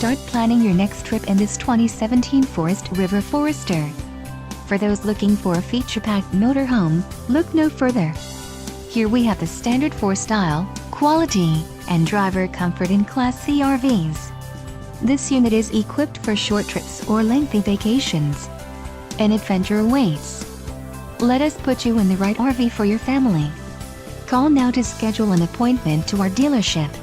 start planning your next trip in this 2017 Forest River Forester. For those looking for a feature-packed motorhome, look no further. Here we have the standard for style, quality, and driver comfort in Class C RVs. This unit is equipped for short trips or lengthy vacations. An adventure awaits. Let us put you in the right RV for your family. Call now to schedule an appointment to our dealership.